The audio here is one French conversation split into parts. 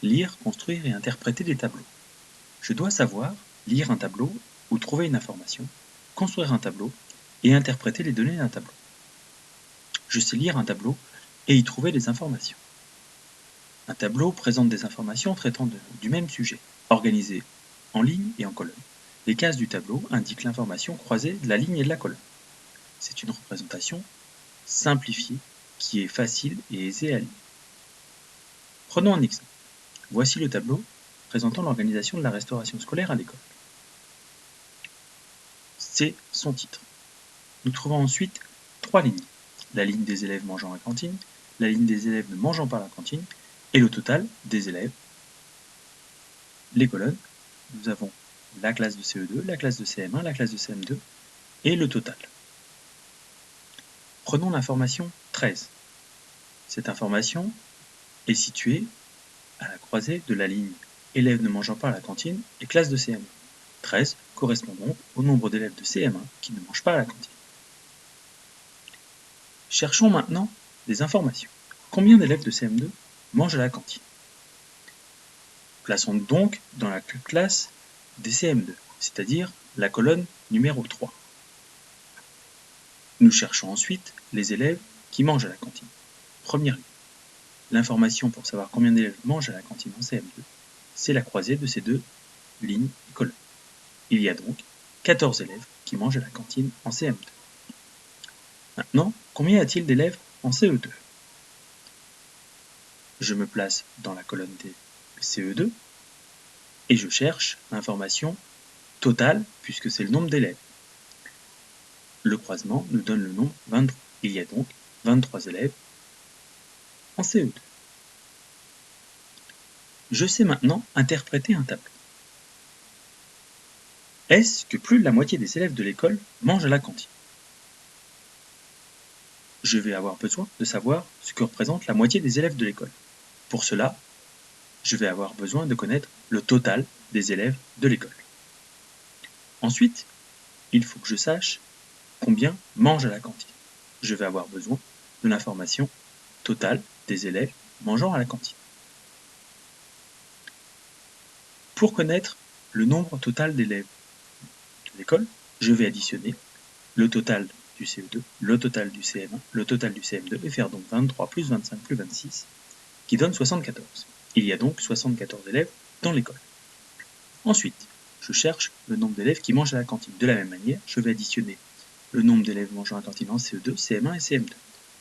lire, construire et interpréter des tableaux. Je dois savoir lire un tableau ou trouver une information, construire un tableau et interpréter les données d'un tableau. Je sais lire un tableau et y trouver des informations. Un tableau présente des informations traitant du même sujet, organisées en lignes et en colonnes. Les cases du tableau indiquent l'information croisée de la ligne et de la colonne. C'est une représentation simplifiée qui est facile et aisée à lire. Prenons un exemple. Voici le tableau présentant l'organisation de la restauration scolaire à l'école. C'est son titre. Nous trouvons ensuite 3 lignes. La ligne des élèves mangeant à la cantine, la ligne des élèves ne mangeant pas à la cantine, et le total des élèves. Les colonnes, nous avons la classe de CE2, la classe de CM1, la classe de CM2, et le total. Prenons l'information 13. Cette information est située à la croisée de la ligne élèves ne mangeant pas à la cantine et classe de CM1. 13 correspond donc au nombre d'élèves de CM1 qui ne mangent pas à la cantine. Cherchons maintenant des informations. Combien d'élèves de CM2 mangent à la cantine? Plaçons donc dans la classe des CM2, c'est-à-dire la colonne numéro 3. Nous cherchons ensuite les élèves qui mangent à la cantine. Première ligne. L'information pour savoir combien d'élèves mangent à la cantine en CM2, c'est la croisée de ces deux lignes et colonnes. Il y a donc 14 élèves qui mangent à la cantine en CM2. Maintenant, combien y a-t-il d'élèves en CE2? Je me place dans la colonne des CE2 et je cherche l'information totale puisque c'est le nombre d'élèves. Le croisement nous donne le nombre 23. Il y a donc 23 élèves en CE2. Je sais maintenant interpréter un tableau. Est-ce que plus de la moitié des élèves de l'école mangent à la cantine? Je vais avoir besoin de savoir ce que représente la moitié des élèves de l'école. Pour cela, je vais avoir besoin de connaître le total des élèves de l'école. Ensuite, il faut que je sache combien mangent à la cantine. Je vais avoir besoin de l'information totale des élèves mangeant à la cantine. Pour connaître le nombre total d'élèves de l'école, je vais additionner le total du CE2, le total du CM1, le total du CM2 et faire donc 23 plus 25 plus 26 qui donne 74. Il y a donc 74 élèves dans l'école. Ensuite, je cherche le nombre d'élèves qui mangent à la cantine. De la même manière, je vais additionner le nombre d'élèves mangeant à la cantine en CE2, CM1 et CM2,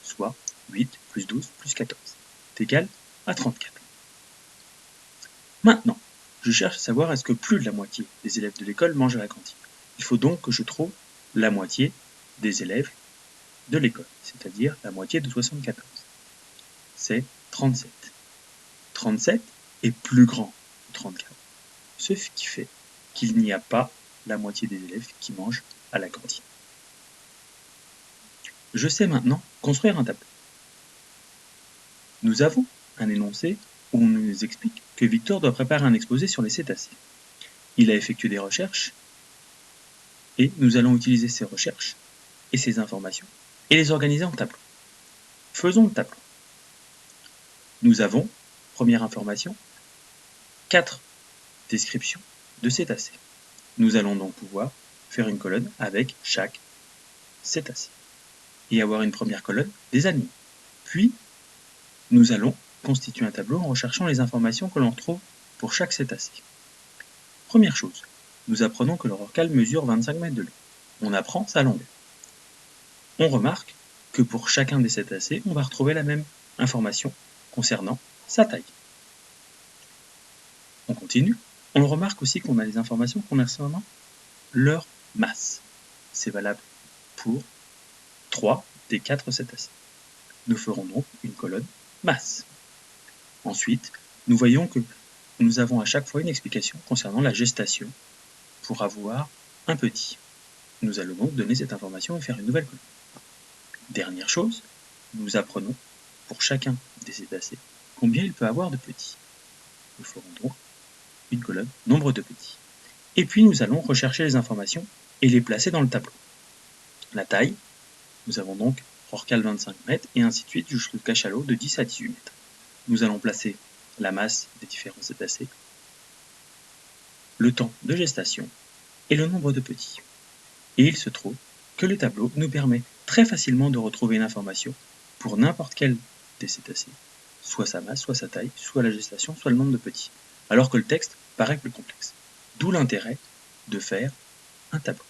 soit 8 plus 12 plus 14, est égal à 34. Maintenant, je cherche à savoir est-ce que plus de la moitié des élèves de l'école mangent à la cantine. Il faut donc que je trouve la moitié des élèves de l'école, c'est-à-dire la moitié de 74. C'est 37. 37 est plus grand que 34, ce qui fait qu'il n'y a pas la moitié des élèves qui mangent à la cantine. Je sais maintenant construire un tableau. Nous avons un énoncé où on nous explique que Victor doit préparer un exposé sur les cétacés. Il a effectué des recherches et nous allons utiliser ces recherches et ces informations et les organiser en tableau. Faisons le tableau. Nous avons, première information, 4 descriptions de cétacés. Nous allons donc pouvoir faire une colonne avec chaque cétacé et avoir une première colonne des animaux. Puis, nous allons constituer un tableau en recherchant les informations que l'on trouve pour chaque cétacé. Première chose, nous apprenons que le rorqual mesure 25 mètres de long. On apprend sa longueur. On remarque que pour chacun des cétacés, on va retrouver la même information concernant sa taille. On continue. On remarque aussi qu'on a les informations concernant leur masse. C'est valable pour 3 des 4 cétacés. Nous ferons donc une colonne masse. Ensuite, nous voyons que nous avons à chaque fois une explication concernant la gestation pour avoir un petit. Nous allons donc donner cette information et faire une nouvelle colonne. Dernière chose, nous apprenons pour chacun des cétacés combien il peut avoir de petits. Nous ferons donc une colonne nombre de petits. Et puis nous allons rechercher les informations et les placer dans le tableau. La taille, nous avons donc rorqual 25 mètres et ainsi de suite jusqu'au cachalot de 10 à 18 mètres. Nous allons placer la masse des différents cétacés, le temps de gestation et le nombre de petits. Et il se trouve que le tableau nous permet très facilement de retrouver une information pour n'importe quel des cétacés, soit sa masse, soit sa taille, soit la gestation, soit le nombre de petits, alors que le texte paraît plus complexe. D'où l'intérêt de faire un tableau.